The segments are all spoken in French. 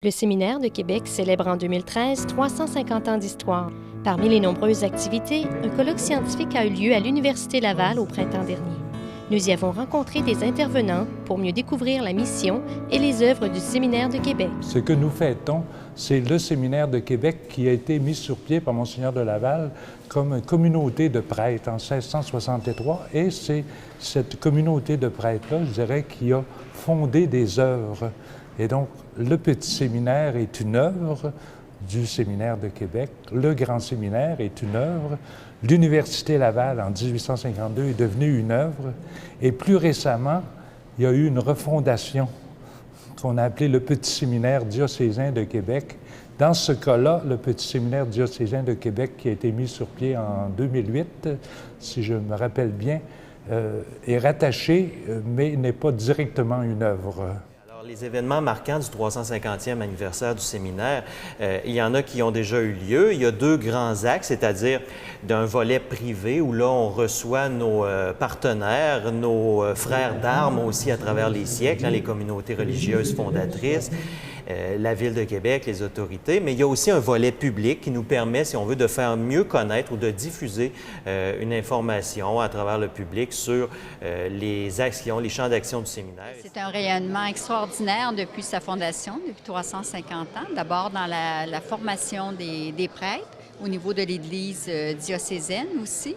Le Séminaire de Québec célèbre en 2013 350 ans d'histoire. Parmi les nombreuses activités, un colloque scientifique a eu lieu à l'Université Laval au printemps dernier. Nous y avons rencontré des intervenants pour mieux découvrir la mission et les œuvres du Séminaire de Québec. Ce que nous fêtons, c'est le Séminaire de Québec qui a été mis sur pied par Monseigneur de Laval comme une communauté de prêtres en 1663. Et c'est cette communauté de prêtres-là, je dirais, qui a fondé des œuvres. Et donc, le Petit Séminaire est une œuvre du Séminaire de Québec. Le Grand Séminaire est une œuvre. L'Université Laval, en 1852, est devenue une œuvre. Et plus récemment, il y a eu une refondation qu'on a appelée le Petit Séminaire diocésain de Québec. Dans ce cas-là, le Petit Séminaire diocésain de Québec, qui a été mis sur pied en 2008, si je me rappelle bien, est rattaché, mais n'est pas directement une œuvre. Les événements marquants du 350e anniversaire du séminaire, il y en a qui ont déjà eu lieu. Il y a deux grands axes, c'est-à-dire d'un volet privé où là, on reçoit nos partenaires, nos frères d'armes aussi à travers les siècles, les communautés religieuses fondatrices, la Ville de Québec, les autorités, mais il y a aussi un volet public qui nous permet, si on veut, de faire mieux connaître ou de diffuser une information à travers le public sur les actions, les champs d'action du séminaire. C'est un rayonnement extraordinaire depuis sa fondation, depuis 350 ans. D'abord dans la formation des prêtres, au niveau de l'Église diocésaine aussi,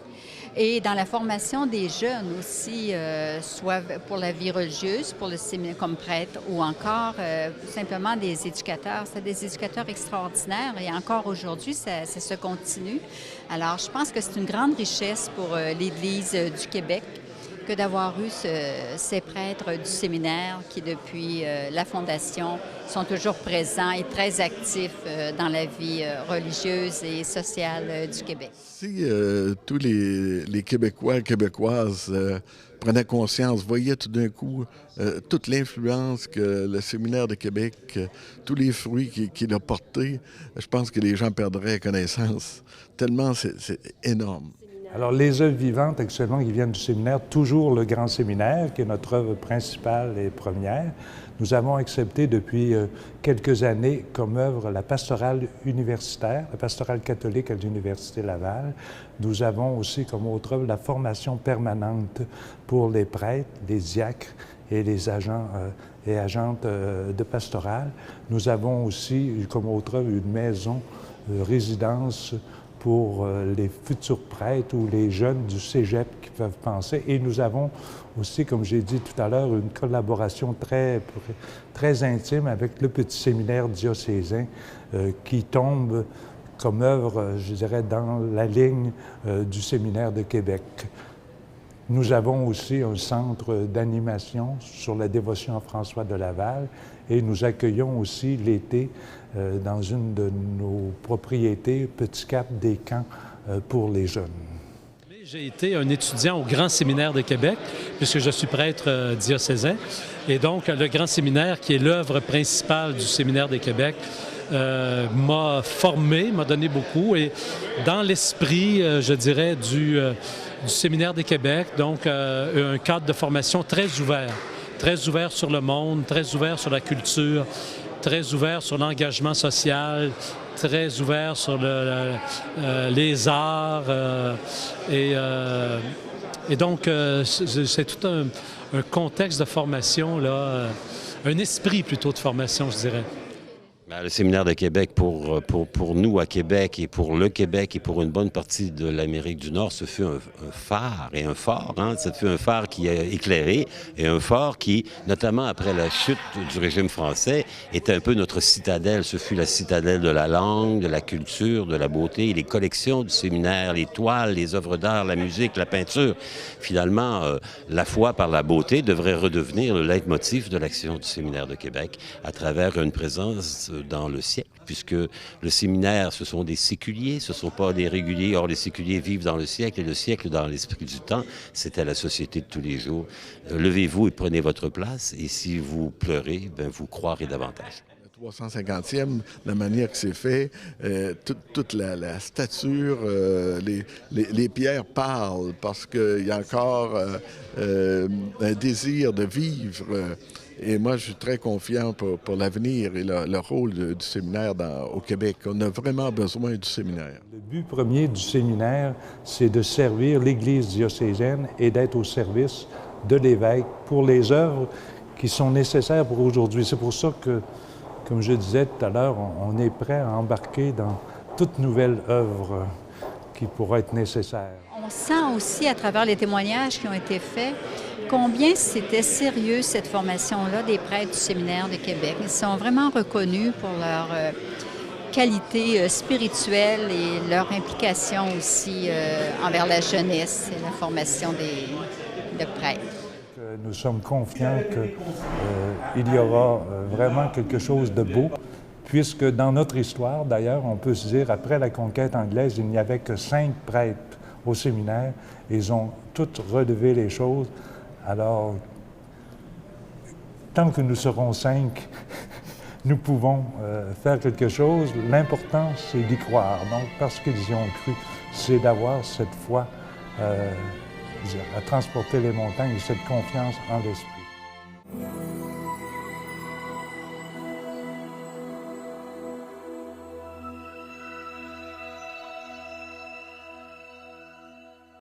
et dans la formation des jeunes aussi, soit pour la vie religieuse, pour le séminaire comme prêtre, ou encore simplement des éducateurs. C'est des éducateurs extraordinaires et encore aujourd'hui, ça se continue. Alors, je pense que c'est une grande richesse pour l'Église du Québec que d'avoir eu ces prêtres du séminaire qui, depuis la fondation, sont toujours présents et très actifs dans la vie religieuse et sociale du Québec. Si tous les Québécois et Québécoises prenaient conscience, voyaient tout d'un coup toute l'influence que le Séminaire de Québec, tous les fruits qu'il a portés, je pense que les gens perdraient connaissance. Tellement c'est énorme. Alors, les œuvres vivantes actuellement qui viennent du séminaire, toujours le Grand Séminaire, qui est notre œuvre principale et première. Nous avons accepté depuis quelques années comme œuvre la pastorale universitaire, la pastorale catholique à l'Université Laval. Nous avons aussi comme autre œuvre la formation permanente pour les prêtres, les diacres et les agents et agentes de pastorale. Nous avons aussi comme autre œuvre une maison résidence pour les futurs prêtres ou les jeunes du cégep qui peuvent penser. Et nous avons aussi, comme j'ai dit tout à l'heure, une collaboration très intime avec le Petit Séminaire diocésain qui tombe comme œuvre, je dirais, dans la ligne du Séminaire de Québec. Nous avons aussi un centre d'animation sur la dévotion à François de Laval et nous accueillons aussi l'été dans une de nos propriétés, Petit Cap des Camps pour les jeunes. J'ai été un étudiant au Grand Séminaire de Québec, puisque je suis prêtre diocésain. Et donc, le Grand Séminaire, qui est l'œuvre principale du Séminaire de Québec, m'a formé, m'a donné beaucoup. Et dans l'esprit, je dirais, du Séminaire de Québec, donc un cadre de formation très ouvert sur le monde, très ouvert sur la culture, très ouvert sur l'engagement social, très ouvert sur les arts. Et donc, c'est tout un contexte de formation, là, un esprit plutôt de formation, je dirais. Le Séminaire de Québec, pour nous à Québec et pour le Québec et pour une bonne partie de l'Amérique du Nord, ce fut un phare et un fort. Ce fut un phare qui a éclairé et un fort qui, notamment après la chute du régime français, était un peu notre citadelle. Ce fut la citadelle de la langue, de la culture, de la beauté, et les collections du séminaire, les toiles, les œuvres d'art, la musique, la peinture. Finalement, la foi par la beauté devrait redevenir le leitmotiv de l'action du Séminaire de Québec à travers une présence dans le siècle, puisque le séminaire, ce sont des séculiers, ce ne sont pas des réguliers. Or, les séculiers vivent dans le siècle et le siècle dans l'esprit du temps. C'était la société de tous les jours. Levez-vous et prenez votre place, et si vous pleurez, vous croirez davantage. 350e, la manière que c'est fait, toute la stature, les pierres parlent parce qu'il y a encore un désir de vivre Et moi, je suis très confiant pour l'avenir et le rôle du séminaire au Québec. On a vraiment besoin du séminaire. Le but premier du séminaire, c'est de servir l'Église diocésaine et d'être au service de l'évêque pour les œuvres qui sont nécessaires pour aujourd'hui. C'est pour ça que, comme je disais tout à l'heure, on est prêt à embarquer dans toute nouvelle œuvre qui pourra être nécessaire. On sent aussi, à travers les témoignages qui ont été faits, combien c'était sérieux cette formation-là des prêtres du Séminaire de Québec. Ils sont vraiment reconnus pour leur qualité spirituelle et leur implication aussi envers la jeunesse et la formation de prêtres. Nous sommes confiants qu'il y aura vraiment quelque chose de beau, puisque dans notre histoire, d'ailleurs, on peut se dire, après la conquête anglaise, il n'y avait que 5 prêtres au séminaire. Ils ont tous relevé les choses. Alors, tant que nous serons 5, nous pouvons faire quelque chose. L'important, c'est d'y croire. Donc, parce qu'ils y ont cru, c'est d'avoir cette foi à transporter les montagnes et cette confiance en l'Esprit.